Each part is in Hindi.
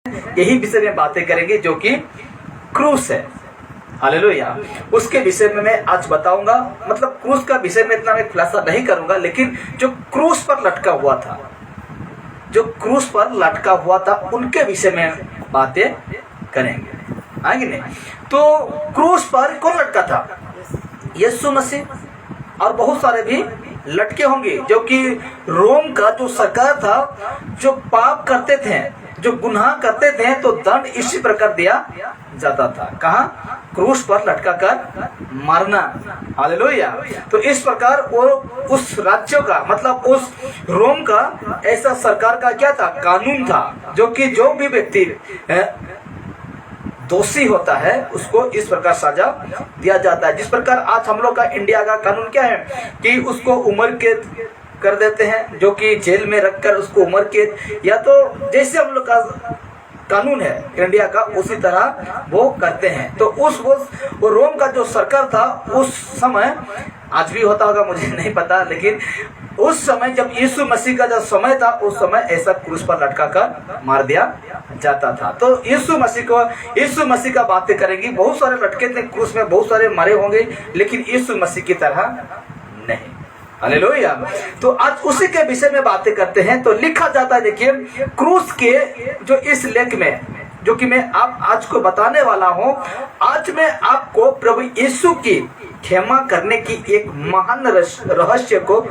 यही विषय में बातें करेंगे जो कि क्रूस है। हालेलुया। उसके विषय में मैं आज बताऊंगा। मतलब क्रूस का विषय में इतना मैं खुलासा नहीं करूंगा, लेकिन जो क्रूस पर लटका हुआ था, जो क्रूस पर लटका हुआ था, उनके विषय में बातें करेंगे। आएंगे नहीं? तो क्रूस पर कौन लटका था? यीशु मसीह। और बहुत सारे भी लटके होंगे, जो कि रोम का जो सरकार था, जो पाप करते थे, जो गुनाह करते थे, तो दंड इसी प्रकार दिया जाता था। कहाँ? क्रूस पर लटका कर मारना। हालेलुया। तो इस प्रकार वो उस राज्यों का, मतलब उस रोम का ऐसा सरकार का क्या था? कानून था, जो कि जो भी व्यक्ति दोषी होता है उसको इस प्रकार सजा दिया जाता है। जिस प्रकार आज हम लोग का इंडिया का कानून क्या है कि उसको उम्र कैद कर देते हैं, जो कि जेल में रखकर उसको उम्र कैद, या तो जैसे हम लोग का कानून है इंडिया का, उसी तरह वो करते हैं। तो वो रोम का जो सरकार था उस समय, आज भी होता होगा मुझे नहीं पता, लेकिन उस समय जब यीशु मसीह का जो समय था, उस समय ऐसा क्रूस पर लटका कर मार दिया जाता था। तो यीशु मसीह का बातें करेंगे। बहुत सारे लटके थे क्रूस में, बहुत सारे मरे होंगे, लेकिन यीशु मसीह की तरह नहीं। हालेलुया। तो आज उसी के विषय में बातें करते हैं। तो लिखा जाता है, देखिए क्रूस के जो इस लेख में, जो कि मैं आप आज को बताने वाला हूं, आज मैं आपको प्रभु यीशु की क्षमा करने की एक महान रहस्य को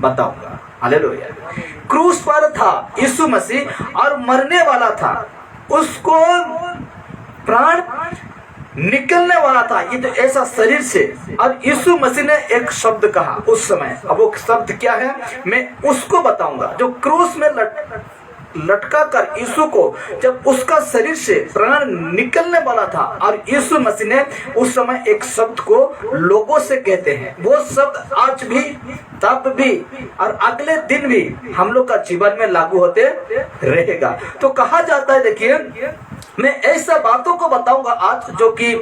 बताऊंगा। हालेलुया। क्रूस पर था यीशु मसीह और मरने वाला था, उसको प्राण निकलने वाला था, ये तो ऐसा शरीर से। और यीशु मसीह ने एक शब्द कहा उस समय। अब वो शब्द क्या है मैं उसको बताऊंगा। जो क्रूस में लटका कर यीशु को, जब उसका शरीर से प्राण निकलने वाला था, और यीशु मसीह ने उस समय एक शब्द को लोगों से कहते हैं, वो शब्द आज भी, तब भी और अगले दिन भी हम लोग का जीवन में लागू होते रहेगा। तो कहा जाता है, देखिए मैं ऐसा बातों को बताऊंगा आज, जो कि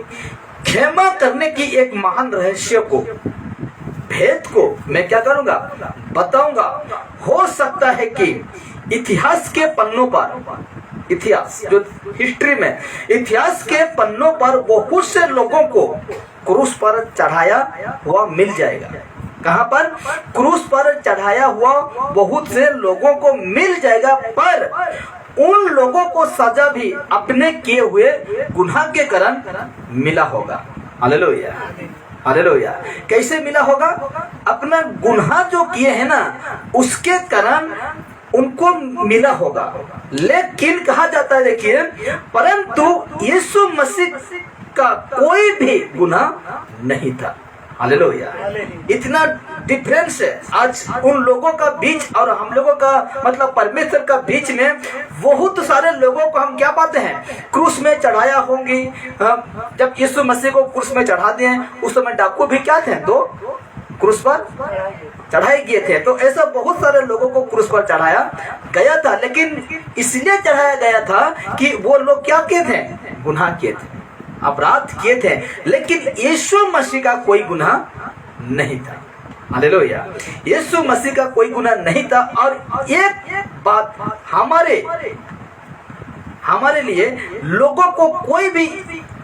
क्षमा करने की एक महान रहस्य को, भेद को मैं क्या करूंगा? बताऊंगा। हो सकता है कि इतिहास के पन्नों पर, इतिहास जो हिस्ट्री में, इतिहास के पन्नों पर बहुत से लोगों को क्रूस पर चढ़ाया हुआ मिल जाएगा। कहां पर? क्रूस पर चढ़ाया हुआ बहुत से लोगों को मिल जाएगा, पर उन लोगों को सजा भी अपने किए हुए गुनाह के कारण मिला होगा। हालेलुया। हालेलुया। कैसे मिला होगा? अपना गुनाह जो किए हैं ना, उसके कारण उनको मिला होगा। लेकिन कहा जाता है, देखिए परंतु यीशु मसीह का कोई भी गुनाह नहीं था। हालेलुया। इतना डिफरेंस है आज उन लोगों का बीच और हम लोगों का, मतलब परमेश्वर का बीच में। बहुत सारे लोगों को हम क्या पाते हैं? क्रूस में चढ़ाया होंगे। जब यीशु मसीह को क्रूस में चढ़ा दिए, उस समय डाकू भी क्या थे? 2 क्रूस पर चढ़ाए गए थे। तो ऐसा बहुत सारे लोगों को क्रूस पर चढ़ाया गया था, लेकिन इसलिए चढ़ाया गया था कि वो लोग क्या किए थे? गुनाह किए थे, अपराध किए थे। लेकिन यीशु मसीह का कोई गुनाह नहीं था। हालेलुया। यीशु मसीह का कोई गुनाह नहीं था। और एक बात हमारे लिए लोगों को कोई भी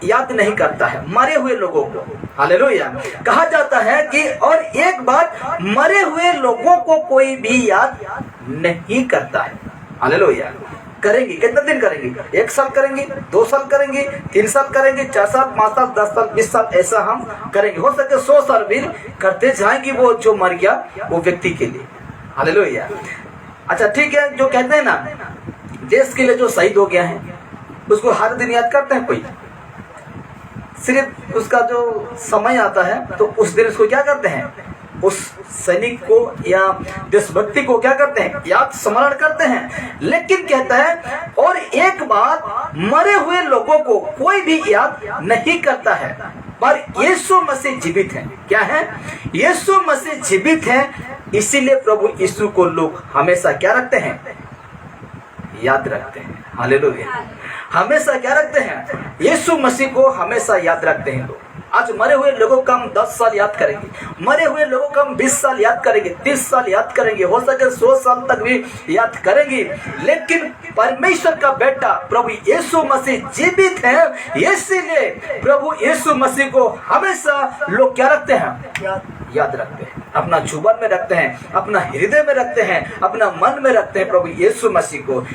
याद नहीं करता है, मरे हुए लोगों को। हालेलुया। कहा जाता है कि और एक बात, मरे हुए लोगों को कोई भी याद नहीं करता है। हालेलुया। करेंगे कितने दिन करेंगे? 1 साल करेंगे, 2 साल करेंगे, 3 साल करेंगे, 4 साल, 5 साल, 10 साल, 20 साल, ऐसा हम करेंगे। हो सके 100 साल भी करते जाएंगे वो जो मर गया वो व्यक्ति के लिए। हालेलुया। अच्छा ठीक है, जो कहते हैं ना देश के लिए जो शहीद हो गया है, उसको हर दिन याद करते हैं कोई? सिर्फ उसका जो समय आता है तो उस दिन उसको क्या करते हैं? उस सैनिक को या देशभक्ति को क्या करते हैं? याद स्मरण करते हैं। लेकिन कहता है और एक बात, मरे हुए लोगों को कोई भी याद नहीं करता है, पर यीशु मसीह जीवित है। क्या है? यीशु मसीह जीवित है। इसीलिए प्रभु यीशु को लोग हमेशा क्या रखते हैं? याद रखते हैं। हालेलुया। हमेशा क्या रखते हैं? यीशु मसीह को हमेशा याद रखते हैं लोग। आज मरे हुए लोगों का हम 10 साल याद करेंगे, मरे हुए लोगों का हम 20 साल याद करेंगे, 30 साल याद करेंगे, हो सके 100 साल तक भी याद करेंगे। लेकिन परमेश्वर का बेटा प्रभु यीशु मसीह जीवित है, इसीलिए प्रभु यीशु मसीह को हमेशा लोग क्या रखते हैं? याद रखते हैं, अपना जुबान में रखते हैं, अपना हृदय में रखते हैं, अपना मन में रखते हैं प्रभु यीशु मसीह को।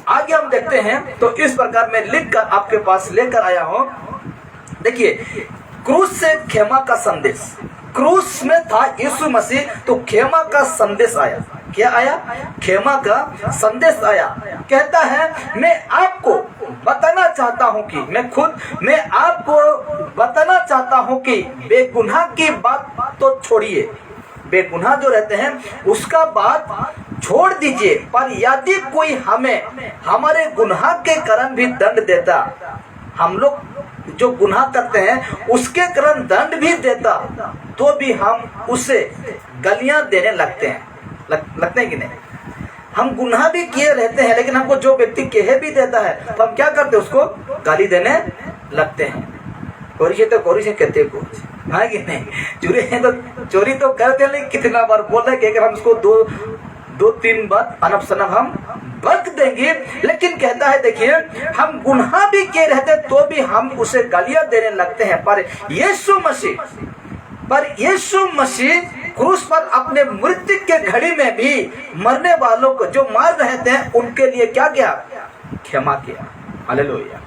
आगे हम देखते हैं तो इस प्रकार मैं लिखकर आपके पास लेकर आया हूं। देखिए, क्रूस से क्षमा का संदेश, क्रूस में था यीशु मसीह तो क्षमा का संदेश आया। क्या आया? क्षमा का संदेश आया। कहता है मैं आपको बताना चाहता हूं कि मैं आपको बताना चाहता हूं कि बेगुनाह की बात तो छोड़िए, बेगुनाह जो रहते हैं उसका बात छोड़ दीजिए, पर यदि कोई हमें हमारे गुनाह के कारण भी दंड देता, हम लोग जो गुनाह करते हैं उसके कारण दंड भी देता, तो भी हम उसे गालियां देने लगते हैं। लगते हैं कि नहीं? हम गुनाह भी किए रहते हैं, लेकिन हमको जो व्यक्ति कह भी देता है तो हम क्या करते हैं? उसको गाली देने लगते हैं। चोरी से कहते हैं कुछ, हाँ कि नहीं? चोरी तो करते हैं, लेकिन कितना बार बोल रहे कि अगर हम उसको दो तीन बार अनप शनप हम बक देंगे। लेकिन कहता है देखिए, हम गुनाह भी किए रहते तो भी हम उसे गालियां देने लगते हैं, पर यीशु मसीह क्रूस पर अपने मृत्यु के घड़ी में भी मरने वालों को जो मार रहे थे उनके लिए क्या किया? क्षमा किया। हालेलुया।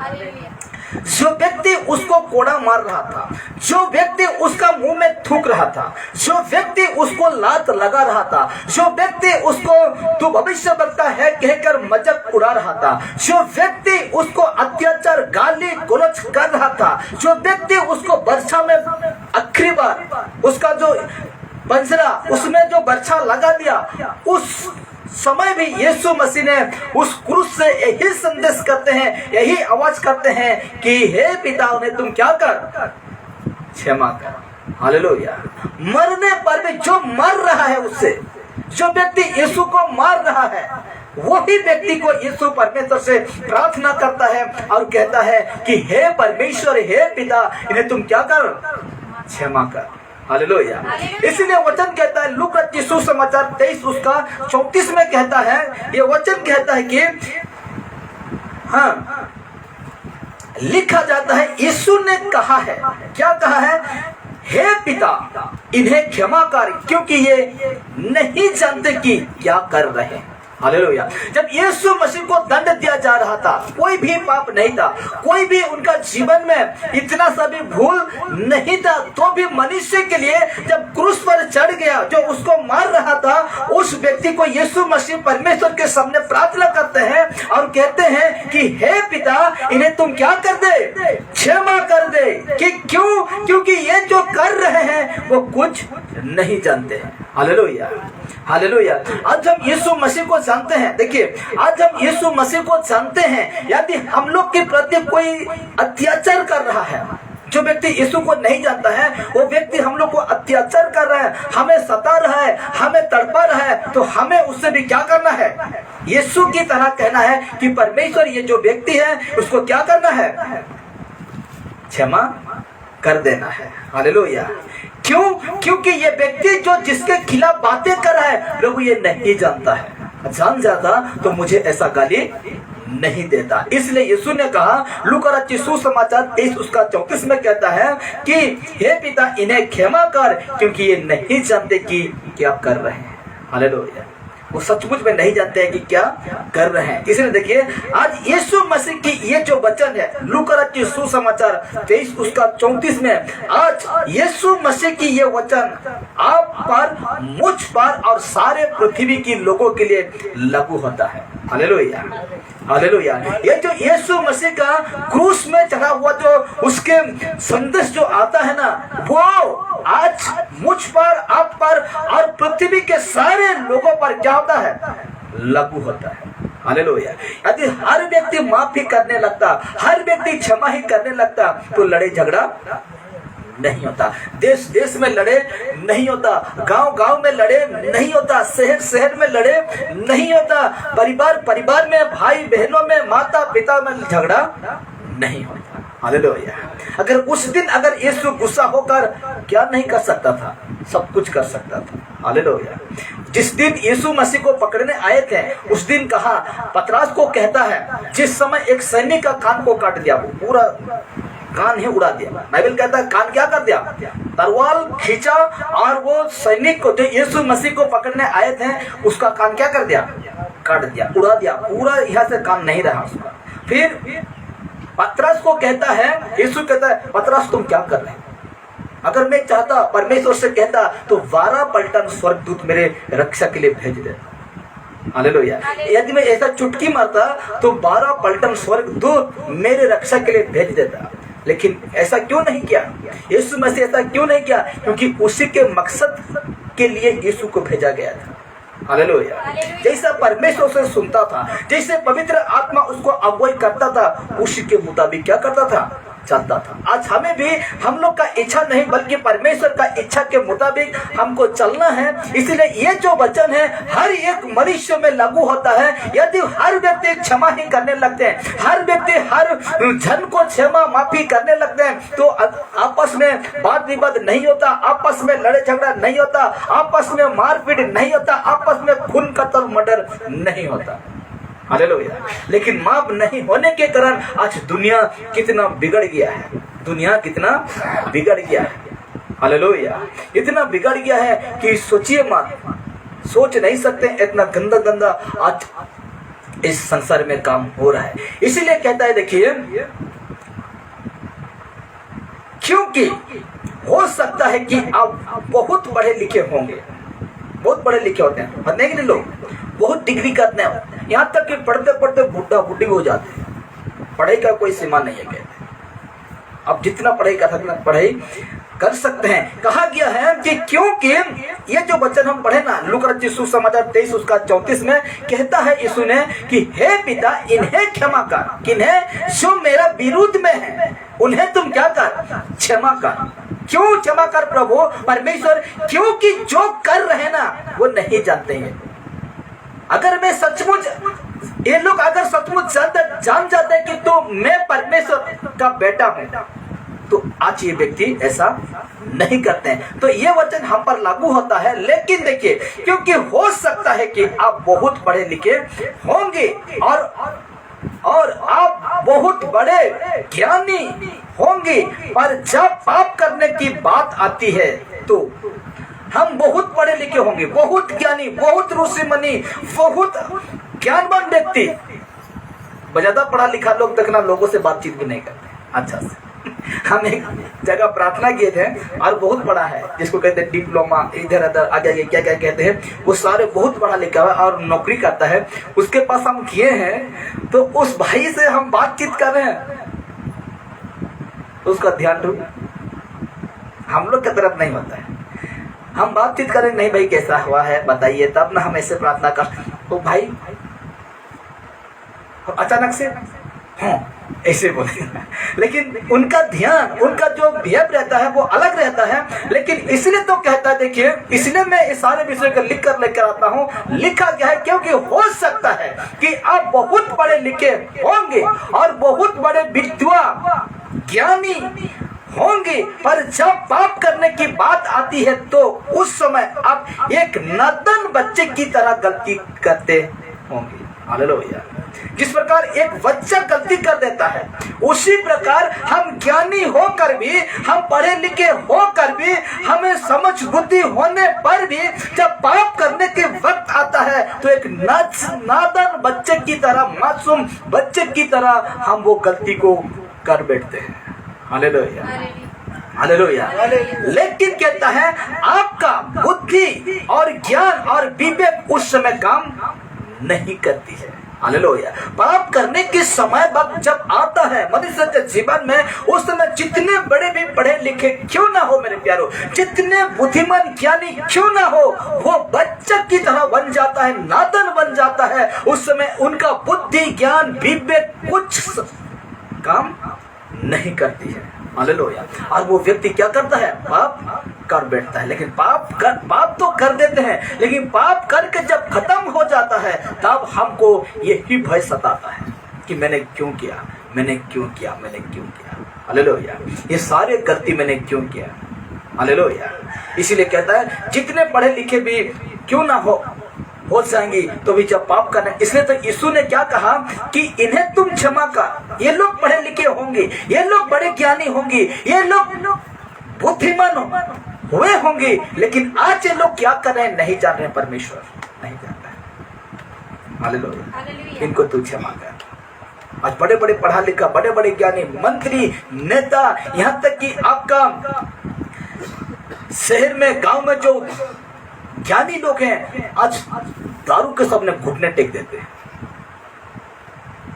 जो व्यक्ति उसको कोड़ा मार रहा था, जो व्यक्ति उसका मुंह में थूक रहा था, जो व्यक्ति उसको लात लगा रहा था, जो व्यक्ति उसको तू भविष्यवक्ता है कहकर मजाक उड़ा रहा था, जो व्यक्ति उसको अत्याचार गाली गलौज कर रहा था, जो व्यक्ति उसको वर्षा में आखिरी बार उसका जो पंजरा उसमें जो बर्छा लगा दिया, उस समय भी यीशु मसीह ने उस क्रूस से यही संदेश करते हैं, यही आवाज करते हैं कि हे पिता उन्हें तुम क्या कर? क्षमा कर। हालेलुया। मरने पर भी जो मर रहा है, उससे जो व्यक्ति यीशु को मार रहा है, वही व्यक्ति को यीशु परमेश्वर से प्रार्थना करता है और कहता है कि हे परमेश्वर, हे पिता, इन्हें तुम क्या कर? क्षमा कर। हालेलुया। इसीलिए वचन कहता है, लूका यीशु समाचार 23 उसका 34 में कहता है, ये वचन कहता है कि हाँ, लिखा जाता है यीशु ने कहा है, क्या कहा है? हे पिता इन्हें क्षमा कर, क्योंकि ये नहीं जानते कि क्या कर रहे हैं। हालेलुया। जब यीशु मसीह को दंड दिया जा रहा था, कोई भी पाप नहीं था, कोई भी उनका जीवन में इतना सा भी भूल नहीं था, तो भी मनुष्य के लिए जब क्रूस पर चढ़ गया, जो उसको मार रहा था, उस व्यक्ति को यीशु मसीह परमेश्वर के सामने प्रार्थना करते हैं और कहते हैं कि हे पिता इन्हें तुम क्या कर दे? क्षमा कर दे। कि क्यों? क्योंकि ये जो कर रहे हैं वो कुछ नहीं जानते हैं। हालेलुया। हालेलुया। आज हम यीशु मसीह को जानते हैं। देखिए, आज हम यीशु मसीह को जानते हैं। यदि हम लोग के प्रति कोई अत्याचार कर रहा है, जो व्यक्ति यीशु को नहीं जानता है, वो व्यक्ति हम लोग को अत्याचार कर रहा है, हमें सता रहा है, हमें तड़पा रहा है, तो हमें उससे भी क्या करना है? यीशु की तरह कहना है कि परमेश्वर ये जो व्यक्ति है उसको क्या करना है? क्षमा कर देना है। हालेलुया। क्यों? क्योंकि ये व्यक्ति जो जिसके खिलाफ बातें कर रहा है, प्रभु ये नहीं जानता है। जान जाता तो मुझे ऐसा गाली नहीं देता। इसलिए यीशु ने कहा, लूका यीशु समाचार 23 उसका 34 में कहता है कि हे पिता इन्हें क्षमा कर, क्योंकि ये नहीं जानते कि क्या कर रहे हैं। हालेलुया। वो सचमुच में नहीं जानते हैं कि क्या कर रहे हैं। इसलिए देखिए, आज यीशु मसीह की ये जो वचन है, लूका यीशु समाचार 23 उसका 34 में, आज यीशु मसीह की ये वचन आप पर, मुझ पर और सारे पृथ्वी की लोगों के लिए लागू होता है। हालेलुया। हालेलुया। ये जो यीशु मसीह का क्रूस में चढ़ा हुआ जो उसके संदेश जो आता है ना, वो आज मुझ पर, आप पर और पृथ्वी के सारे लोगों पर क्या होता है? लागू होता है। हालेलुया। यदि हर व्यक्ति माफी करने लगता, हर व्यक्ति क्षमा ही करने लगता, तो लड़ाई झगड़ा नहीं होता, देश देश में लड़े नहीं होता, गांव गांव में लड़े नहीं होता, शहर शहर में लड़े नहीं होता, परिवार परिवार में, भाई बहनों में, माता पिता में झगड़ा नहीं होता। हालेलुया। अगर उस दिन अगर यीशु गुस्सा होकर क्या नहीं कर सकता था, सब कुछ कर सकता था। हालेलुया। जिस दिन यीशु मसीह को पकड़ने आए थे उस दिन कहा, पतरस को कहता है, जिस समय एक सैनिक का कान को काट दिया, वो पूरा कान ही उड़ा दिया। बाइबल कहता है कान क्या कर दिया, तलवार खींचा और वो सैनिक को जो यीशु मसीह को पकड़ने आए थे उसका कान क्या कर दिया, काट दिया, उड़ा दिया, पूरा यहाँ से कान नहीं रहा उसका। फिर पतरस को कहता है, यीशु कहता है, पतरस तुम क्या कर रहे हैं? अगर मैं चाहता, परमेश्वर से कहता तो 12 पलटन स्वर्गदूत मेरे रक्षा के लिए भेज देता। हालेलुया। यदि मैं ऐसा चुटकी मारता तो 12 पलटन स्वर्गदूत मेरे रक्षा के लिए भेज देता, लेकिन ऐसा क्यों नहीं किया? यीशु मसीह ऐसा क्यों नहीं किया? क्योंकि उसी के मकसद के लिए यीशु को भेजा गया था। हालेलुया। जैसा परमेश्वर से सुनता था, जैसे पवित्र आत्मा उसको अगुवाई करता था, उसी के मुताबिक क्या करता था, चलता था। आज हमें भी हम लोग का इच्छा नहीं बल्कि परमेश्वर का इच्छा के मुताबिक हमको चलना है। इसलिए ये जो वचन है हर एक मनुष्य में लागू होता है। यदि हर व्यक्ति क्षमा ही करने लगते हैं, हर व्यक्ति हर जन को क्षमा माफी करने लगते हैं, तो आपस में वाद विवाद नहीं होता, आपस में लड़े झगड़ा नहीं होता, आपस में मारपीट नहीं होता, आपस में खून कत्ल मर्डर नहीं होता। हालेलुया। लेकिन माफ नहीं होने के कारण आज दुनिया कितना बिगड़ गया है, दुनिया कितना बिगड़ गया है। हालेलुया। इतना बिगड़ गया है कि सोचिए मत, सोच नहीं सकते इतना गंदा गंदा आज इस संसार में काम हो रहा है। इसीलिए कहता है, देखिए, क्योंकि हो सकता है कि आप बहुत पढ़े लिखे होंगे, बहुत पढ़े लिखे होते हैं, पढ़ने के लिए लोग बहुत डिग्री करते हैं, यहाँ तक कि पढ़ते पढ़ते बुढ़ा बुढ़ी हो जाते हैं। पढ़ाई का कोई सीमा नहीं है, कहते अब जितना पढ़ाई कर सकते पढ़ाई कर सकते हैं। कहा गया है कि क्योंकि ये जो वचन हम पढ़े ना, लूका रचित सुसमाचार 23 उसका 34 में कहता है यीशु ने कि हे पिता इन्हें क्षमा कर, किन्हें? जो मेरा विरुद्ध में है उन्हें तुम क्या कर, क्षमा कर। क्यों क्षमा कर प्रभु परमेश्वर? क्योंकि जो कर रहे ना वो नहीं जानते हैं। अगर मैं सचमुच, ये लोग अगर सचमुच जान जाते हैं कि तो मैं परमेश्वर का बेटा हूं, तो आज ये व्यक्ति ऐसा नहीं करते हैं। तो ये वचन हम पर लागू होता है। लेकिन देखिए, क्योंकि हो सकता है कि आप बहुत पढ़े लिखे होंगे और आप बहुत बड़े ज्ञानी होंगे, पर जब पाप करने की बात आती है तो हम बहुत पढ़े लिखे होंगे, बहुत ज्ञानी, बहुत ऋषि मुनि, बहुत ज्ञानवान व्यक्ति, ज्यादा पढ़ा लिखा लोग देखना लोगों से बातचीत भी नहीं करते अच्छा से। हम एक जगह प्रार्थना किए थे और बहुत बड़ा है, जिसको कहते हैं डिप्लोमा, इधर उधर आगे आगे क्या क्या कहते हैं, वो सारे बहुत पढ़ा लिखा है और नौकरी करता है। उसके पास हम किए हैं तो उस भाई से हम बातचीत कर रहे हैं, उसका ध्यान दो, हम लोग की तरफ नहीं होता है। हम बातचीत करें, नहीं भाई कैसा हुआ है बताइए, तब ना हम ऐसे प्रार्थना कर, तो भाई अचानक से हाँ ऐसे बोले। लेकिन उनका ध्यान, उनका जो बिहेव रहता है वो अलग रहता है। लेकिन इसलिए तो कहता है, देखिए, इसलिए मैं इस सारे विषय को लिख कर लेकर आता हूँ। लिखा गया है क्योंकि हो सकता है कि आप बहुत पढ़े लिखे होंगे और बहुत बड़े विद्वान ज्ञानी होंगे, पर जब पाप करने की बात आती है तो उस समय आप एक नादान बच्चे की तरह गलती करते होंगे। हालेलुया। जिस प्रकार एक बच्चा गलती कर देता है, उसी प्रकार हम ज्ञानी होकर भी, हम पढ़े लिखे होकर भी, हमें समझ बुद्धि होने पर भी जब पाप करने के वक्त आता है तो एक नादान बच्चे की तरह, मासूम बच्चे की तरह हम वो गलती को कर बैठते हैं। Hallelujah, hallelujah. लेकिन कहता है आपका बुद्धि और ज्ञान और विवेक उस समय काम नहीं करती है। हालेलुया। पाप करने के समय वक्त जब आता है मनुष्य के जीवन में, उस समय जितने बड़े भी पढ़े लिखे क्यों ना हो मेरे प्यारो, जितने बुद्धिमान ज्ञानी क्यों ना हो, वो बच्चा की तरह बन जाता है, नादान बन जाता है। उस समय उनका बुद्धि ज्ञान विवेक कुछ काम नहीं करती है। हालेलुया। और वो व्यक्ति क्या करता है, पाप कर बैठता है। लेकिन पाप तो कर देते हैं, लेकिन पाप करके जब खत्म हो जाता है तब हमको यही भय सताता है कि मैंने क्यों किया, मैंने क्यों किया, मैंने क्यों किया, हालेलुया, ये सारे गलती मैंने क्यों किया, हालेलुया। इसीलिए कहता है जितने पढ़े लिखे भी क्यों ना हो जाएंगी तो भी जब पाप करना। इसलिए तो यीशु ने क्या कहा कि इन्हें तुम क्षमा कर। ये लोग पढ़े लिखे होंगे, ये लोग बड़े ज्ञानी होंगे, ये लोग बुद्धिमान हुए होंगे, लेकिन आज ये लोग क्या कर रहे हैं नहीं जान रहे, परमेश्वर नहीं जानता है, हालेलुया। इनको तू क्षमा कर। आज बड़े बड़े पढ़ा लिखा, बड़े बड़े ज्ञानी, मंत्री, नेता, यहाँ तक कि आपका शहर में, गांव में जो ज्ञानी लोग हैं, आज दारू के सामने घुटने टेक देते हैं,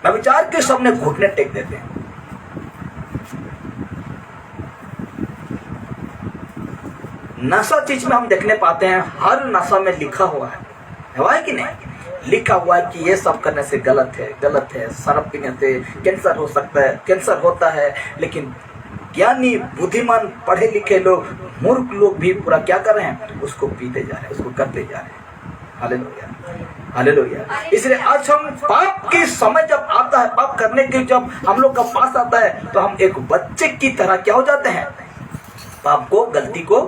व्यभिचार के सामने घुटने टेक देते हैं। नशा चीज में हम देखने पाते हैं, हर नशा में लिखा हुआ है कि नहीं? लिखा हुआ है कि ये सब करने से गलत है, गलत है, शराब पीने से कैंसर हो सकता है, कैंसर होता है। लेकिन ज्ञानी, बुद्धिमान, पढ़े लिखे लोग, मूर्ख लोग भी पूरा क्या कर रहे हैं, उसको पीते जा रहे हैं, उसको करते जा रहे हैं। Hallelujah, hallelujah. इसलिए आज हम पाप की समय जब आता है, पाप करने के जब हम लोग का पास आता है, तो हम एक बच्चे की तरह क्या हो जाते हैं, पाप को, गलती को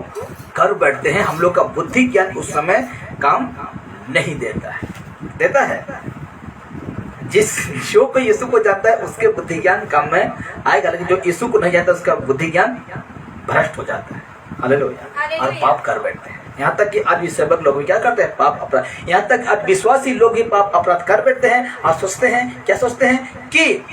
कर बैठते हैं। हम लोग का बुद्धि ज्ञान उस समय काम नहीं देता है, देता है। जिस जो कोई यीशु को जानता है उसके बुद्धि ज्ञान काम में आएगा, लेकिन जो यीशु को नहीं जानता उसका बुद्धि ज्ञान भ्रष्ट हो जाता है, हालेलुया, और पाप कर बैठते हैं। यहाँ तक कि आज सेवक लोग भी क्या करते हैं, पाप अपराध। यहाँ तक आज विश्वासी लोग ही पाप अपराध कर बैठते हैं और सोचते हैं, क्या सोचते हैं कि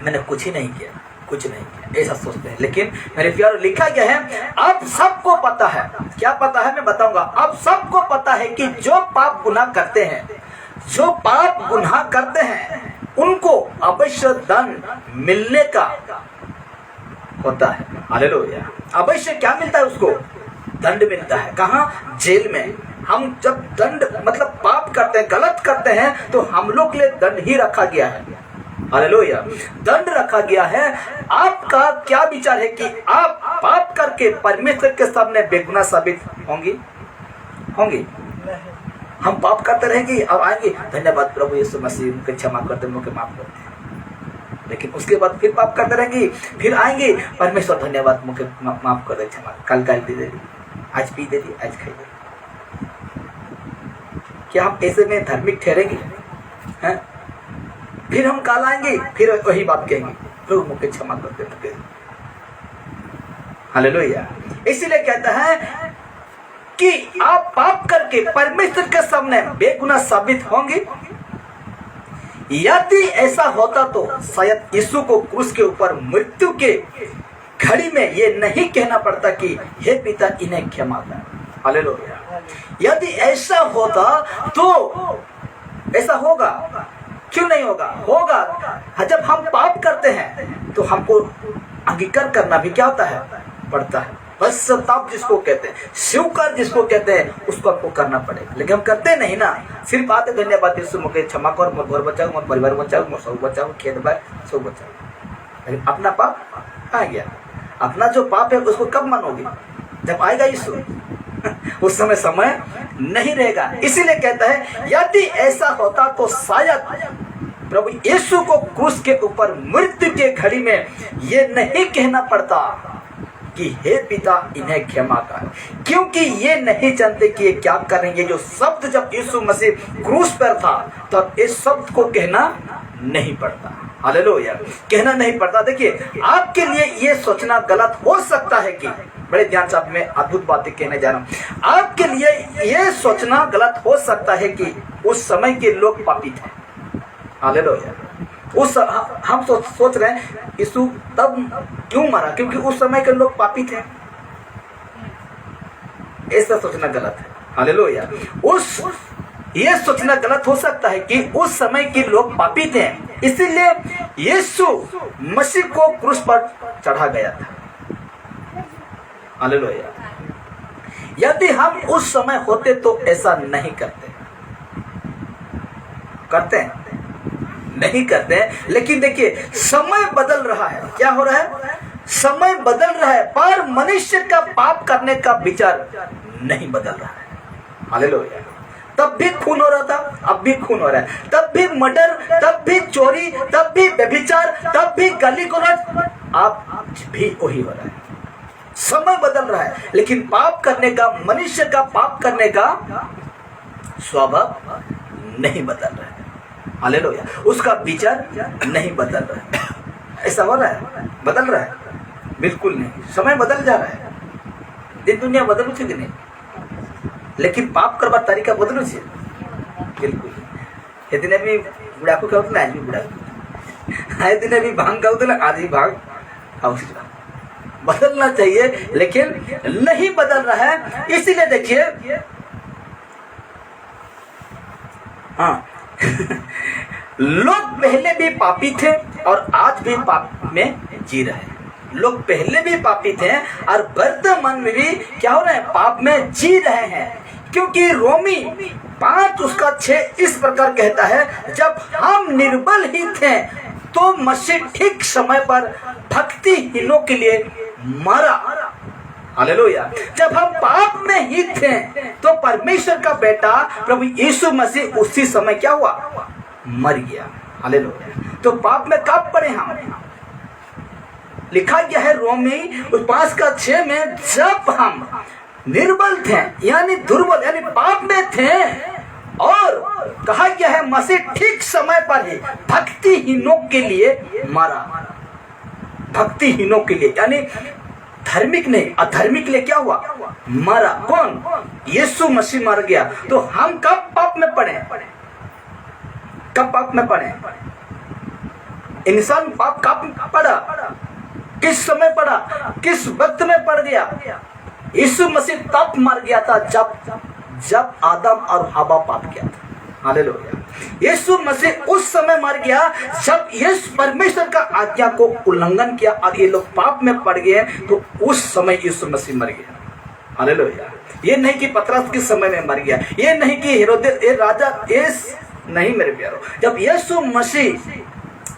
मैंने कुछ ही नहीं किया, कुछ नहीं किया, ऐसा सोचते हैं। लेकिन मेरे प्यार, लिखा गया है, अब सबको पता है, क्या पता है मैं बताऊंगा। अब सबको पता है कि जो पाप गुनाह करते हैं, जो पाप गुनाह करते हैं, उनको अवश्य दंड मिलने का होता है, हालेलुया। अवश्य क्या मिलता है, उसको दंड मिलता है। कहाँ? जेल में। हम जब दंड मतलब पाप करते हैं, गलत करते हैं, तो हम लोग के लिए दंड ही रखा गया है, हालेलुया, दंड रखा गया है। आपका क्या विचार है कि आप पाप करके परमेश्वर के सामने बेगुनाह साबित होंगी? हम पाप करते रहेंगे और आएंगे, धन्यवाद प्रभु यीशु मसीह, मुझे क्षमा करते, मुझे माफ करते। लेकिन उसके बाद फिर पाप करते रहेंगे, फिर आएंगे, परमेश्वर धन्यवाद, मुझे माफ कर दे, क्षमा, कल गाली दे दी, आज पी दे दी, आज खाई दे। क्या हम ऐसे में धार्मिक ठहरेंगे? हैं? फिर हम कल आएंगे, फिर वही बात कहेंगे, प्रभु मुझे क्षमा कर दे, हालेलुया। इसीलिए कहता है कि आप पाप करके परमेश्वर के सामने बेगुनाह साबित होंगे। यदि ऐसा होता तो शायद यीशु को क्रूस के ऊपर मृत्यु के घड़ी में ये नहीं कहना पड़ता कि हे पिता इन्हें क्षमा कर, हालेलुया। यदि ऐसा होता तो ऐसा होगा, क्यों नहीं होगा? होगा। जब हम पाप करते हैं तो हमको अंगीकार करना भी क्या होता है, पड़ता है। पश्चाताप जिसको कहते हैं, स्वीकार जिसको कहते हैं, उसको आपको करना पड़ेगा। लेकिन हम करते नहीं ना, सिर्फ आते धन्यवाद यीशु मुझे क्षमा कर, मोर घर बचाओ, मोर परिवार बचाओ, मोर सब बचाओ, खेत बाय सब बचाओ। लेकिन अपना पाप आ गया, अपना जो पाप है उसको कब मानोगे? जब आएगा यीशु उस समय नहीं रहेगा। इसीलिए कहता है यदि ऐसा होता तो शायद प्रभु यीशु को क्रूस के ऊपर मृत्यु के घड़ी में ये नहीं कहना पड़ता कि हे पिता इन्हें क्षमा कर, क्योंकि ये नहीं जानते कि ये क्या करेंगे। जो शब्द जब यीशु मसीह क्रूस पर था तब तो इस शब्द को कहना नहीं पड़ता, हालेलुया, कहना नहीं पड़ता। देखिए आपके लिए ये सोचना गलत हो सकता है कि, बड़े ध्यान से आप मैं अद्भुत बातें कहने जा रहा हूँ, आपके लिए ये सोचना गलत हो सकता है कि उस समय के लोग पापी थे, हालेलुया। हम सोच रहे हैं यीशु तब क्यों मरा, क्योंकि उस समय के लोग पापी थे, ऐसा सोचना गलत है, हालेलुया। ये सोचना गलत हो सकता है कि उस समय के लोग पापी थे, इसीलिए यीशु मसीह को क्रूस पर चढ़ा गया था, हालेलुया। यदि हम उस समय होते तो ऐसा नहीं करते नहीं करते हैं। लेकिन देखिए समय बदल रहा है, क्या हो रहा है? समय बदल रहा है, पर मनुष्य का पाप करने का विचार नहीं बदल रहा है, हालेलुया। तब भी खून हो रहा था, अब भी खून हो रहा है। तब भी मर्डर, तब भी चोरी, तब भी व्यभिचार, तब भी गाली गलौज, आज भी वही हो रहा है। समय बदल रहा है, लेकिन पाप करने का, मनुष्य का पाप करने का स्वभाव नहीं बदल रहा है। हालेलुया। उसका विचार नहीं बदल रहा है। ऐसा हो रहा है? बदल रहा है? बिल्कुल नहीं। समय बदल जा रहा है, दिन दुनिया बदलू छे कि नहीं, लेकिन पाप करवा तरीका बदलू छे बिल्कुल। ये दिन भी बुढ़ापू खाऊ, आज भी बुढ़ापू, आए दिन भी भांग खाऊ, आज भी भांग खाऊ। बदलना चाहिए, लेकिन नहीं बदल रहा है। इसीलिए देखिए, हाँ लोग पहले भी पापी थे और आज भी पाप में जी रहे हैं। लोग पहले भी पापी थे और वर्तमान में भी क्या हो रहे हैं? पाप में जी रहे हैं। क्योंकि रोमी 5:6 इस प्रकार कहता है, जब हम निर्बल ही थे तो मसीह ठीक समय पर भक्तिहीनों के लिए मरा। हालेलुया। जब हम पाप में ही थे तो परमेश्वर का बेटा प्रभु यीशु मसीह उसी समय क्या हुआ? मर गया। हालेलुया। तो पाप में कब पड़े हम? लिखा गया है रोमी 5:6 में, जब हम निर्बल थे, यानी दुर्बल, यानी पाप में थे, और कहा गया है मसीह ठीक समय पर ही भक्तिहीनों के लिए मरा। भक्तिहीनों के लिए, यानी धार्मिक नहीं, अधार्मिक के लिए क्या हुआ? मरा। कौन? यीशु मसीह मर गया। तो हम कब पाप में पड़े? कब पाप में पड़े? इंसान पाप कब पड़ा? किस समय पड़ा? किस वक्त में पड़ गया? यीशु मसीह तब मर गया था जब आदम और हवा पाप किया था। हालेलुया। यीशु मसीह उस समय मर गया जब यीशु परमेश्वर का आज्ञा को उल्लंघन किया और ये लोग पाप में पड़ गए, तो उस समय यीशु मसीह मर गया। हालेलुया। ये नहीं कि पतरस के समय में मर गया, ये नहीं कि हेरोदेस ये राजा नहीं मेरे प्यारो। जब यीशु मसीह,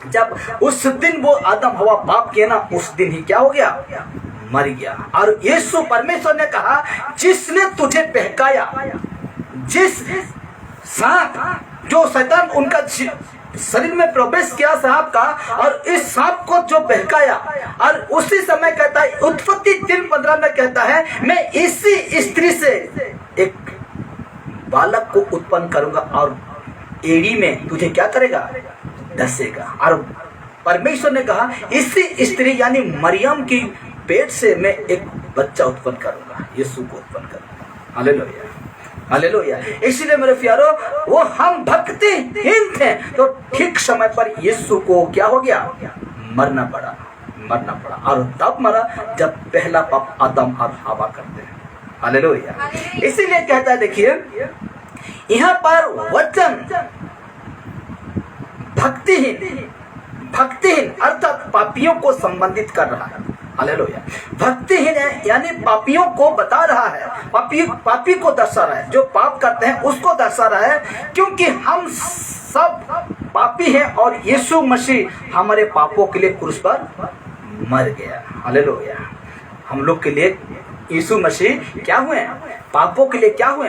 जब उस दिन वो आदम हवा पाप किए ना, उस दिन ही क्या हो गया? मर गया। और यीशु परमेश्वर ने कहा, जिसने तुझे बहकाया, जिस सांप, जो शैतान उनका शरीर में प्रवेश किया सांप का, और इस सांप को जो बहकाया, और उसी समय कहता है, उत्पत्ति 3:15 में कहता है, मैं इसी स्त्री से एक बालक को उत्पन्न करूंगा और एड़ी में तुझे क्या करेगा? डसेगा। और परमेश्वर ने कहा, इसी स्त्री यानी मरियम की पेट से मैं एक बच्चा उत्पन्न करूंगा, यीशु को उत्पन्न करूंगा। हालेलुया। हालेलुया। इसलिए मेरे प्यारो, वो हम भक्तिहीन थे तो ठीक समय पर यीशु को क्या हो गया? मरना पड़ा। और तब मरा जब पहला पाप आदम और हवा करते हैं। हालेलुया। इसीलिए कहता है, देखिए यहाँ पर वचन भक्तिहीन अर्थात पापियों को संबंधित कर रहा है। हालेलुया। भक्तिहीन है यानी पापियों को बता रहा है, पापी को दर्शा रहा है, जो पाप करते हैं उसको दर्शा रहा है, क्योंकि हम सब पापी हैं और यीशु मसीह हमारे पापों के लिए क्रूस पर मर गया। हालेलुया। हम लोग के लिए यीशु मसीह क्या हुए? पापों के लिए क्या हुए?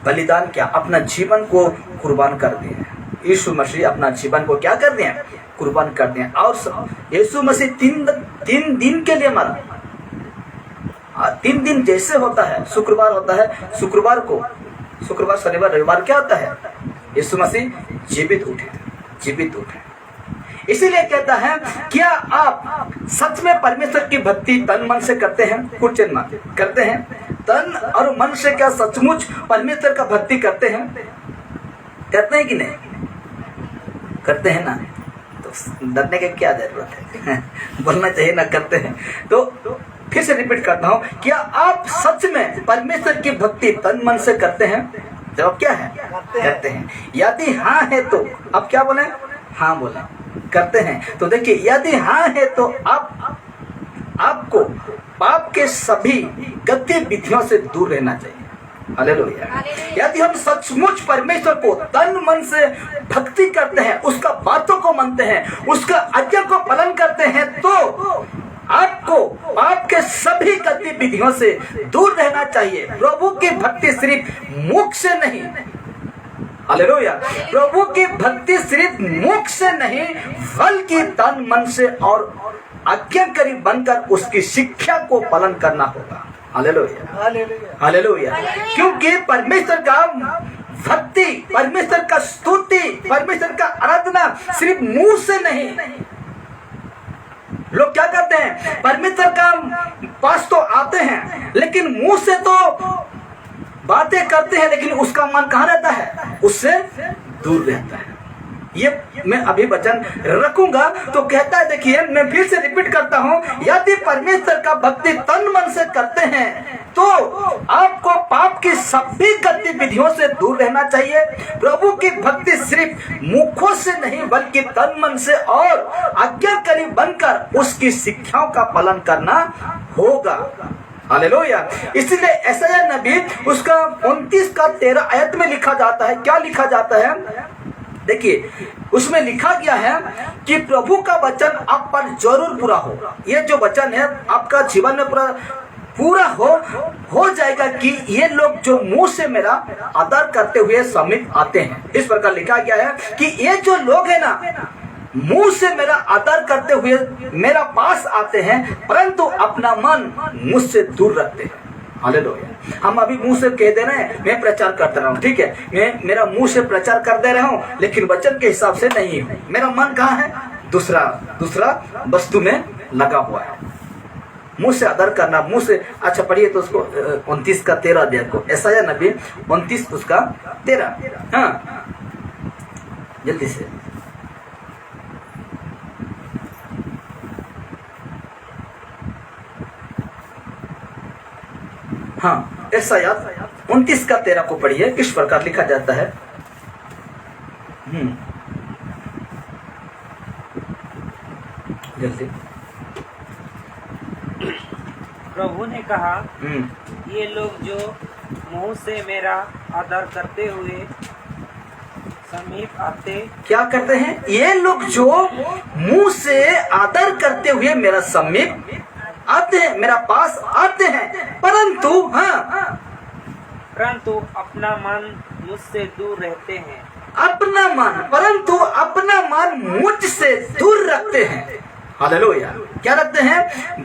बलिदान किया, अपना जीवन को कुर्बान कर दिए। यीशु मसीह अपना जीवन को क्या कर दिए? कुर्बान कर दिए। और यीशु मसीह 3 दिन के लिए मरा। 3 दिन जैसे होता है, शुक्रवार होता है, शुक्रवार, शनिवार, रविवार क्या होता है? यीशु मसीह जीवित उठे। इसीलिए कहता है, क्या आप सच में परमेश्वर की भक्ति तन मन से करते हैं? क्वेश्चन मार्क करते हैं। तन और मन से क्या सचमुच परमेश्वर का भक्ति करते हैं? करते हैं कि नहीं? करते हैं ना? तो डरने की क्या जरूरत है? बोलना चाहिए ना, करते हैं। तो फिर से रिपीट करता हूँ, क्या आप सच में परमेश्वर की भक्ति तन मन से करते हैं? जवाब क्या है? करते हैं। यदि हाँ है तो आप क्या बोले? हाँ बोले, करते हैं। तो देखिए, यदि हाँ है तो आपको पाप के सभी गतिविधियों से दूर रहना चाहिए। हालेलुया। यदि हम सचमुच परमेश्वर को तन मन से भक्ति करते हैं, उसका बातों को मानते हैं, उसका आज्ञा को पालन करते हैं, तो आपको पाप के सभी गतिविधियों से दूर रहना चाहिए। प्रभु की भक्ति सिर्फ मुख से नहीं, हालेलुया। प्रभु की भक्ति सिर्फ मुख से नहीं बल्कि तन मन से और आज्ञाकारी बनकर उसकी शिक्षा को पालन करना होगा। Hallelujah hallelujah. क्योंकि परमेश्वर का भक्ति, परमेश्वर का स्तुति, परमेश्वर का आराधना सिर्फ मुंह से नहीं। लोग क्या करते हैं, परमेश्वर का पास तो आते हैं लेकिन मुंह से तो बातें करते हैं लेकिन उसका मन कहाँ रहता है, उससे दूर रहता है। ये मैं अभी वचन रखूंगा तो कहता है, देखिए मैं फिर से रिपीट करता हूं, यदि परमेश्वर का भक्ति तन मन से करते हैं तो आपको पाप की सभी गतिविधियों से दूर रहना चाहिए। प्रभु की भक्ति सिर्फ मुखों से नहीं बल्कि तन मन से और आज्ञाकारी बनकर उसकी शिक्षाओं का पालन करना होगा। हालेलुया। इसलिए यशायाह नबी उसका 29 का 13 आयत में लिखा जाता है, क्या लिखा जाता है, देखिए उसमें लिखा गया है कि प्रभु का वचन आप पर जरूर पूरा होगा। ये जो वचन है आपका जीवन में पूरा हो जाएगा कि ये लोग जो मुंह से मेरा आदर करते हुए समीप आते हैं। इस प्रकार लिखा गया है कि ये जो लोग हैं ना, मुंह से मेरा आदर करते हुए मेरा पास आते हैं परंतु अपना मन मुझसे दूर रखते हैं। हालेलुया। हम अभी मुंह से कह दे रहे हैं मैं प्रचार करता रहा हूँ, ठीक है, मैं मेरा मुंह से प्रचार कर दे रहा हूँ लेकिन वचन के हिसाब से नहीं हूँ। मेरा मन कहाँ है, दूसरा वस्तु में लगा हुआ है। मुंह से आदर करना, मुंह से, अच्छा पढ़िए तो उसको 29 का 13 देखो, यशायाह नबी 29 उसका 13। हाँ जल्दी से। हाँ यशायाह 29 का 13 को पढ़िए। किस प्रकार लिखा जाता है, जल्दी। प्रभु ने कहा, ये लोग जो मुंह से मेरा आदर करते हुए समीप आते, क्या करते हैं, ये लोग जो मुंह से आदर करते हुए मेरा समीप आते हैं, मेरा पास आते हैं परंतु अपना मन मुझसे दूर रहते हैं। परंतु अपना मन मुझसे दूर रखते हैं। हालेलुया। क्या रखते हैं,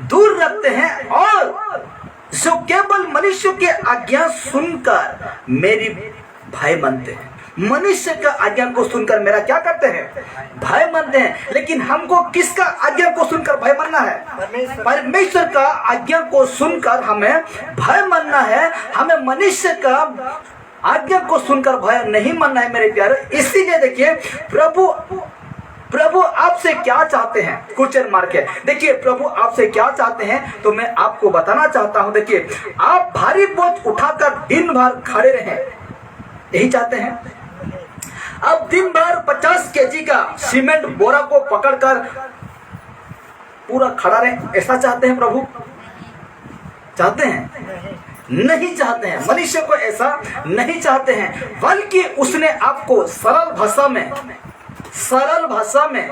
दूर रखते हैं। और जो केवल मनुष्य की आज्ञा सुनकर मेरी भाई बनते हैं। मनुष्य का आज्ञा को सुनकर मेरा क्या करते हैं, भाई बनते हैं। लेकिन हमको किसका आज्ञा को सुनकर भाई बनना है, परमेश्वर का आज्ञा को सुनकर हमें भाई बनना है। हमें मनुष्य का आज्ञा को सुनकर भाई नहीं बनना है मेरे प्यारे। इसीलिए देखिए प्रभु आपसे क्या चाहते हैं, क्वेश्चन मार्क है। देखिए प्रभु आपसे क्या चाहते हैं तो मैं आपको बताना चाहता हूं। देखिए आप भारी बोझ उठाकर दिन भर खड़े रहें, यही चाहते हैं। अब दिन भर 50 केजी का सीमेंट बोरा को पकड़कर पूरा खड़ा रहे, ऐसा चाहते हैं प्रभु? चाहते हैं? नहीं चाहते हैं। मनुष्य को ऐसा नहीं चाहते हैं, बल्कि उसने आपको सरल भाषा में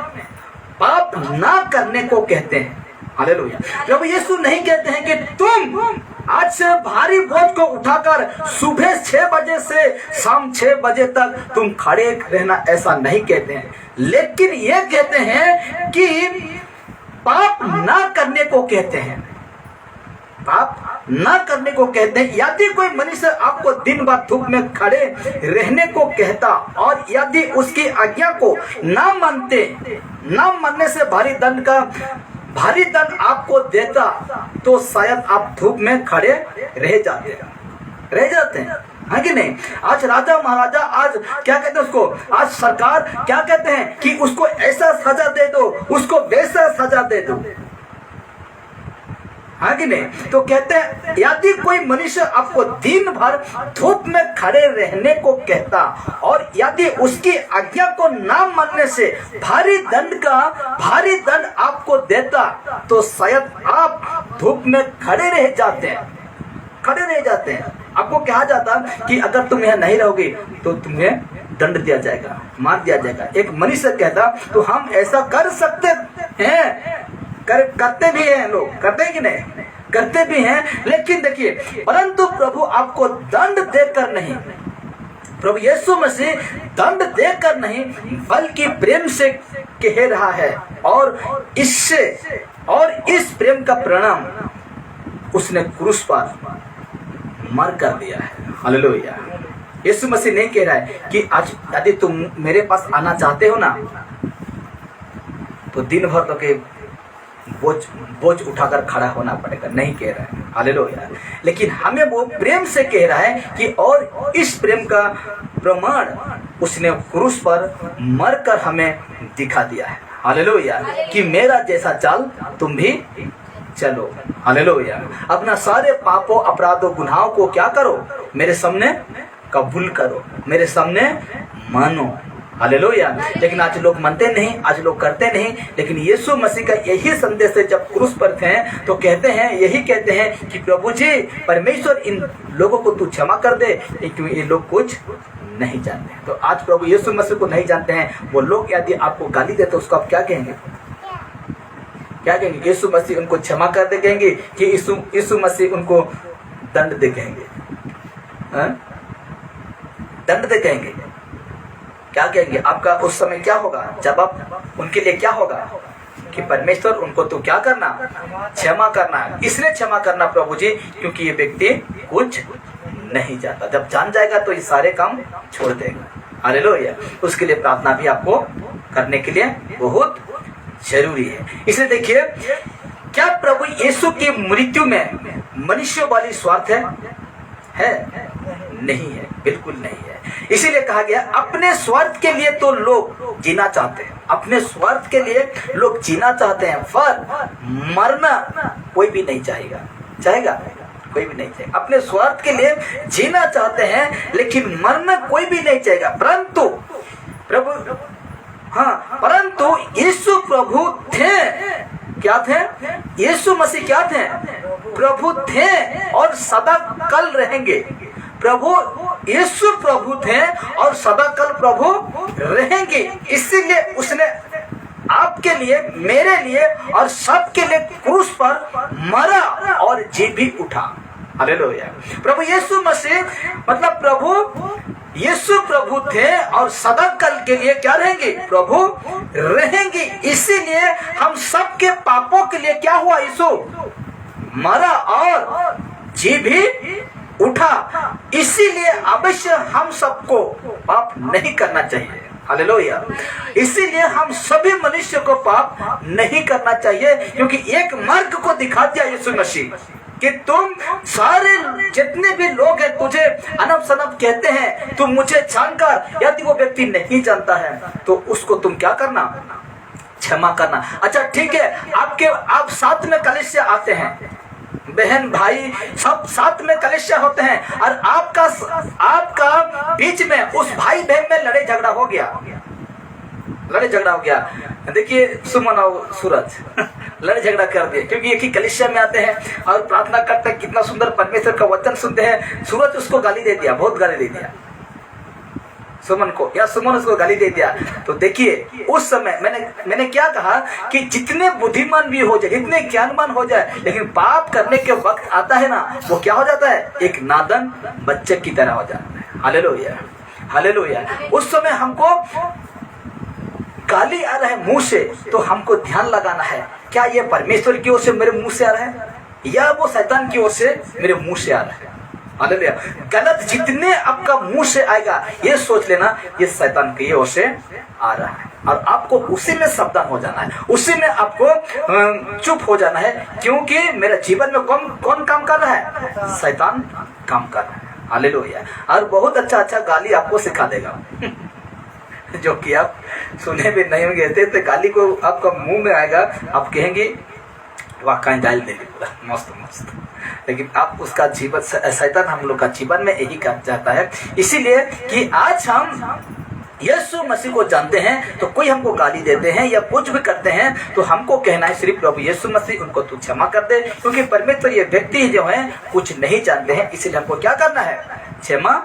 पाप ना करने को कहते हैं। हालेलुया। प्रभु यीशु नहीं कहते हैं कि तुम आज से भारी बोझ को उठाकर सुबह 6 बजे से शाम 6 बजे तक तुम खड़े रहना, ऐसा नहीं कहते हैं। लेकिन ये कहते हैं कि पाप ना करने को कहते हैं, पाप ना करने को कहते हैं। यदि कोई मनुष्य आपको दिन भर धूप में खड़े रहने को कहता और यदि उसकी आज्ञा को ना मानने से भारी दंड आपको देता तो शायद आप धूप में खड़े रह जाते हैं, है कि नहीं। आज राजा महाराजा, आज क्या कहते हैं उसको, आज सरकार क्या कहते हैं कि उसको ऐसा सजा दे दो, उसको वैसा सजा दे दो, है कि नहीं। तो कहते हैं यदि कोई मनुष्य आपको दिन भर धूप में खड़े रहने को कहता और यदि उसकी आज्ञा को ना मानने से भारी दंड आपको देता तो शायद आप धूप में खड़े रह जाते हैं। आपको कहा जाता कि अगर तुम यहाँ नहीं रहोगे तो तुम्हें दंड दिया जाएगा, मार दिया जाएगा। एक मनुष्य कहता तो हम ऐसा कर सकते हैं, करते भी हैं लोग, करते हैं कि नहीं, करते भी हैं। लेकिन देखिए परंतु प्रभु आपको दंड देकर नहीं, प्रभु यीशु मसीह दंड देकर नहीं बल्कि प्रेम से कह रहा है, और इस प्रेम का परिणाम उसने क्रूस पर मर कर दिया है। हालेलुया। यीशु मसीह नहीं कह रहा है कि आज यदि तुम मेरे पास आना चाहते हो ना तो दिन भर तो के बोझ उठाकर खड़ा होना पड़ेगा, नहीं कह रहा है। हालेलुया। लेकिन हमें वो प्रेम से कह रहा है कि और इस प्रेम का प्रमाण उसने क्रूस पर मरकर हमें दिखा दिया है। हालेलुया। कि मेरा जैसा चाल तुम भी चलो। हालेलुया। अपना सारे पापों अपराधों गुनाहों को क्या करो, मेरे सामने कबूल करो, मेरे सामने मानो। हालेलुया। लेकिन आज लोग मानते नहीं, आज लोग करते नहीं। लेकिन यीशु मसीह का यही संदेश है, जब क्रूस पर थे तो कहते हैं, यही कहते हैं कि प्रभु जी परमेश्वर इन लोगों को तू क्षमा कर दे क्योंकि ये लोग कुछ नहीं जानते। तो आज प्रभु यीशु मसीह को नहीं जानते हैं वो लोग, यदि आपको गाली दे तो उसको आप क्या कहेंगे? क्या कहेंगे? यीशु मसीह उनको क्षमा कर दे कहेंगे कि यीशु मसीह उनको दंड दे कहेंगे? दंड दे कहेंगे? क्या कहेंगे? आपका उस समय क्या होगा? जवाब उनके लिए क्या होगा कि परमेश्वर उनको तो क्या करना, क्षमा करना। इसलिए क्षमा करना प्रभु जी क्योंकि ये व्यक्ति कुछ नहीं जानता। जब जान जाएगा तो ये सारे काम छोड़ देगा। हालेलुया। उसके लिए प्रार्थना भी आपको करने के लिए बहुत जरूरी है। इसलिए देखिए, क्या प्रभु यीशु की मृत्यु में मनुष्य वाली स्वार्थ है? नहीं है, बिल्कुल नहीं है। इसीलिए कहा गया अपने स्वार्थ के लिए तो लोग जीना चाहते हैं, अपने स्वार्थ के लिए लोग जीना चाहते हैं, पर मरना कोई भी नहीं चाहेगा। चाहेगा? कोई भी नहीं चाहेगा। अपने स्वार्थ के लिए जीना चाहते हैं लेकिन मरना कोई भी नहीं चाहेगा। परंतु यीशु प्रभु थे। क्या थे? यीशु मसीह क्या थे? प्रभु थे और सदा कल रहेंगे। प्रभु यीशु प्रभु थे और सदा कल प्रभु रहेंगे। इसीलिए उसने आपके लिए, मेरे लिए और सबके लिए क्रूस पर मरा और जी भी उठा। हालेलुया। प्रभु यीशु मसीह मतलब प्रभु यीशु प्रभु थे और सदा कल के लिए क्या रहेंगे? प्रभु रहेंगे। इसीलिए हम सबके पापों के लिए क्या हुआ? यीशु मरा और जी भी उठा। इसीलिए अवश्य हम सबको पाप नहीं करना चाहिए। हालेलुया। इसीलिए हम सभी मनुष्य को पाप नहीं करना चाहिए क्योंकि एक मार्ग को दिखा दिया यीशु मसीह कि तुम सारे जितने भी लोग हैं तुझे अनब सनब कहते हैं, तुम मुझे जानकर, यदि वो व्यक्ति नहीं जानता है तो उसको तुम क्या करना? क्षमा करना। अच्छा ठीक है, आप साथ में कलीसिया आते हैं, बहन भाई सब साथ में कलीसिया होते हैं और आपका बीच में उस भाई बहन में लड़ाई झगड़ा हो गया। देखिए सुमन और सूरज लड़ाई झगड़ा कर दिए क्योंकि एक ही कलीसिया में आते हैं और प्रार्थना करते हैं, कितना सुंदर परमेश्वर का वचन सुनते हैं। सूरज उसको गाली दे दिया, बहुत गाली दे दिया सुमन को, या सुमन उसको गाली दे दिया। तो देखिए उस समय मैंने क्या कहा कि जितने बुद्धिमान भी हो जाए, जितने ज्ञानवान हो जाए, लेकिन पाप करने के वक्त आता है ना, वो क्या हो जाता है? एक नादान बच्चे की तरह हो जाता है। Hallelujah, hallelujah. उस समय हमको गाली आ रहा है मुंह से, तो हमको ध्यान लगाना है, क्या ये परमेश्वर की ओर से मेरे मुंह से आ रहा है या वो शैतान की ओर से मेरे मुंह से आ रहा है? हालेलुया। गलत जितने आपका मुंह से आएगा ये सोच लेना ये शैतान की ओर से आ रहा है और आपको उसी में सावधान हो जाना है, उसी में आपको चुप हो जाना है क्योंकि मेरे जीवन में कौन काम कर रहा है? शैतान काम कर रहा है। हालेलुया। और बहुत अच्छा गाली आपको सिखा देगा जो कि आप सुने भी नहीं होंगे। तो गाली को आपका मुंह में आएगा, आप कहेंगे वाह कहीं डाल देंगे पूरा मस्त, लेकिन आप उसका जीवन, शैतान हम लोग का जीवन में यही कर जाता है। इसीलिए कि आज हम यीशु मसीह को जानते हैं तो कोई हमको गाली देते हैं या कुछ भी करते हैं तो हमको कहना है सिर्फ प्रभु यीशु मसीह उनको तू क्षमा कर दे, क्योंकि परमेश्वर ये व्यक्ति जो है कुछ नहीं जानते हैं। इसीलिए हमको क्या करना है? क्षमा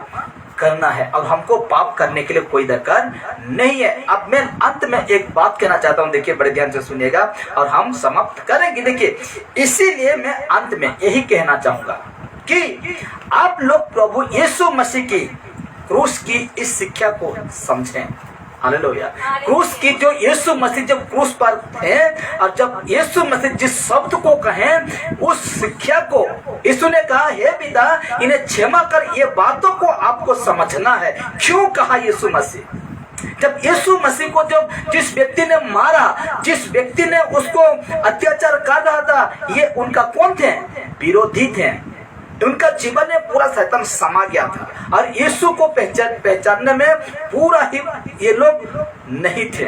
करना है और हमको पाप करने के लिए कोई दरकार नहीं है। अब मैं अंत में एक बात कहना चाहता हूं, देखिए बड़े ध्यान से सुनिएगा और हम समाप्त करेंगे। देखिए इसीलिए मैं अंत में यही कहना चाहूंगा कि आप लोग प्रभु यीशु मसीह की क्रूस की इस शिक्षा को समझें। हालेलुया। क्रूस की जो यीशु मसीह जब क्रूस पर थे और जब यीशु मसीह जिस शब्द को कहें उस शिक्षा को यीशु ने कहा, हे पिता इन्हें क्षमा कर, ये बातों को आपको समझना है। क्यों कहा यीशु मसीह? जब यीशु मसीह को जब जिस व्यक्ति ने मारा, जिस व्यक्ति ने उसको अत्याचार कर रहा था, ये उनका कौन थे? विरोधी थे। उनका जीवन में पूरा शैतान समा गया था और यीशु को पहचानने में पूरा ही ये लोग नहीं थे।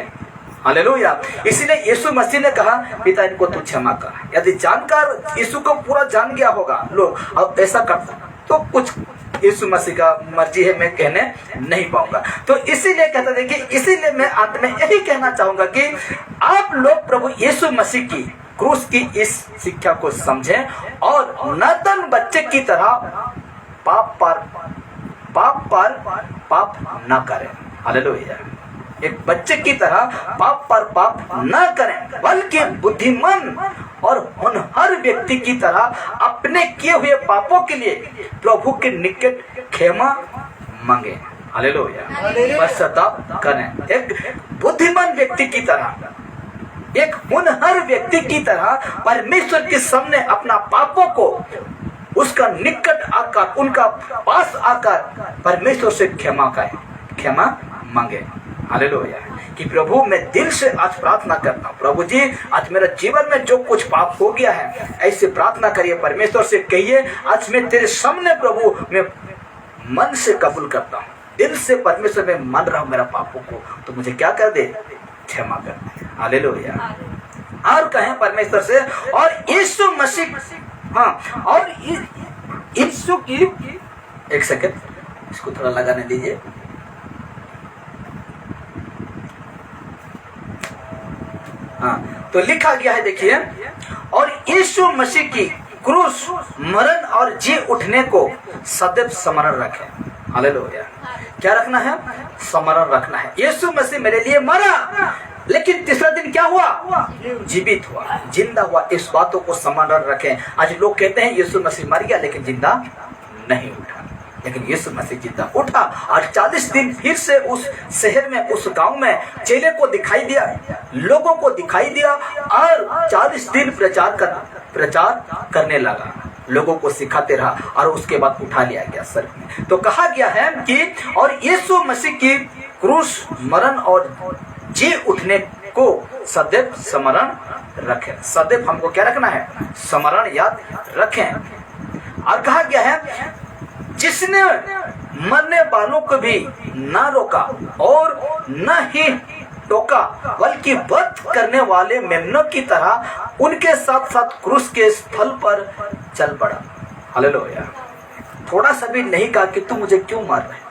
हालेलुया। इसीलिए यीशु मसीह ने कहा, पिता इनको तू क्षमा कर। यदि जानकर यीशु को पूरा जान गया होगा लोग अब ऐसा करता तो कुछ यीशु मसीह का मर्जी है, मैं कहने नहीं पाऊंगा। तो इसीलिए कहता है कि इसीलिए मैं अंत में यही कहना चाहूंगा कि आप लोग प्रभु यीशु मसीह की क्रूस की इस शिक्षा को समझें और नातन बच्चे की तरह पाप पर पाप न करें। हालेलुया। एक बच्चे की तरह पाप पर पाप न करें, बल्कि बुद्धिमान और होनहार व्यक्ति की तरह अपने किए हुए पापों के लिए प्रभु के निकट क्षमा मांगे। हालेलुया। पश्चाताप करें। एक बुद्धिमान व्यक्ति की तरह, एक होनहार व्यक्ति की तरह परमेश्वर के सामने अपना पापों को उसका निकट आकर, उनका पास आकर परमेश्वर से क्षमा करें, क्षमा मांगे। हालेलुया। कि प्रभु मैं दिल से आज प्रार्थना करता हूँ, प्रभु जी आज मेरे जीवन में जो कुछ पाप हो गया है, ऐसे प्रार्थना करिए, परमेश्वर से कहिए, आज मैं तेरे सामने प्रभु मैं मन से कबूल करता हूँ, दिल से परमेश्वर में मान रहा हूँ मेरा पापों को, तो मुझे क्या कर दे? क्षमा कर दे। हालेलुया। और कहें परमेश्वर से, और यीशु मसीह, हाँ, और यीशु की, एक सेकंड इसको थोड़ा लगाने दीजिए। हाँ, तो लिखा गया है, देखिए, और यीशु मसीह की क्रूस, मरण और जी उठने को सदैव स्मरण रखें। हालेलुया। क्या रखना है? स्मरण रखना है। यीशु मसीह मेरे लिए मरा, लेकिन तीसरा दिन क्या हुआ? जीवित हुआ, जिंदा हुआ। इस बातों को स्मरण रखें। आज लोग कहते हैं यीशु मसीह मर गया लेकिन जिंदा नहीं उठा, लेकिन यीशु मसीह जिंदा उठा और 40 दिन फिर से उस शहर में, उस गांव में चेले को दिखाई दिया, लोगों को दिखाई दिया और 40 दिन प्रचार करने लगा, लोगों को सिखाते रहा और उसके बाद उठा लिया गया स्वर्ग में। तो कहा गया है कि और यीशु मसीह की क्रूस, मरण और जी उठने को सदैव स्मरण रखें। सदैव हमको क्या रखना है? स्मरण याद रखें। और कहा गया है, जिसने मरने वालों को भी न रोका और न ही टोका, बल्कि वध करने वाले मेमनों की तरह उनके साथ साथ क्रूस के स्थल पर चल पड़ा। हालेलुया। थोड़ा सा भी नहीं कहा कि तू मुझे क्यों मार रहा है,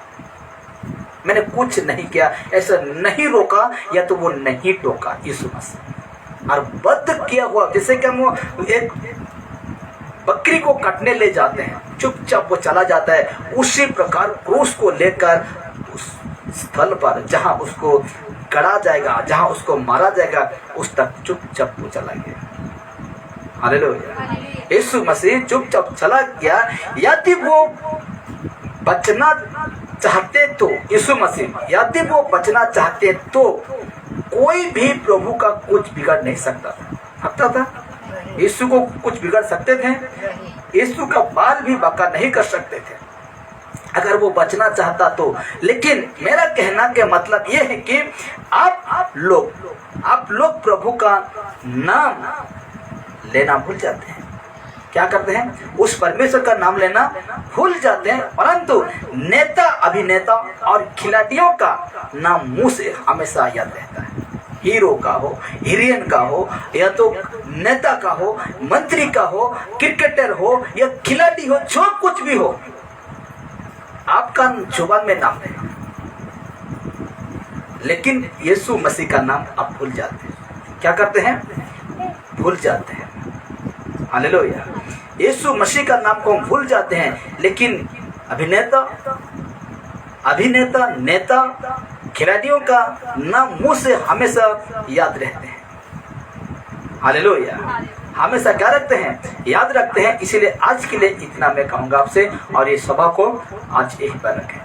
मैंने कुछ नहीं किया, ऐसा नहीं रोका या तो वो नहीं टोका यीशु मसीह। और वध किया हुआ, जैसे कि हम एक बकरी को काटने ले जाते हैं, चुपचाप वो चला जाता है, उसी प्रकार क्रूस को लेकर उस स्थल पर जहां उसको गड़ा जाएगा, जहां उसको मारा जाएगा, उस तक चुपचाप वो चला गया। हालेलुया। यीशु मसीह चुपचाप चला गया। यदि वो बचना चाहते तो, यीशु मसीह यदि वो बचना चाहते तो कोई भी प्रभु का कुछ बिगड़ नहीं सकता था। यीशु को कुछ बिगड़ सकते थे? यीशु का बाल भी बाका नहीं कर सकते थे अगर वो बचना चाहता तो। लेकिन मेरा कहना के मतलब ये है कि आप लोग प्रभु का नाम लेना भूल जाते हैं। क्या करते हैं? उस परमेश्वर का नाम लेना भूल जाते हैं, परंतु नेता, अभिनेता और खिलाड़ियों का नाम मुंह से हमेशा याद रहता है। हीरो का हो, हीरोइन का हो, या तो नेता का हो, मंत्री का हो, क्रिकेटर हो या खिलाड़ी हो, जो कुछ भी हो, आपका जुबान में नाम है, लेकिन यीशु मसीह का नाम आप भूल जाते हैं। क्या करते हैं? भूल जाते हैं। हालेलुया। यीशु मसीह का नाम को हम भूल जाते हैं, लेकिन अभिनेता, नेता, खिलाड़ियों का नाम मुंह से हमेशा याद रहते हैं। हालेलुया। हमेशा क्या रखते हैं? याद रखते हैं। इसीलिए आज के लिए इतना मैं कहूँगा आपसे, और ये सभा को आज यहीं पर रखेंगे।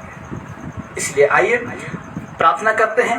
इसलिए आइए प्रार्थना करते हैं।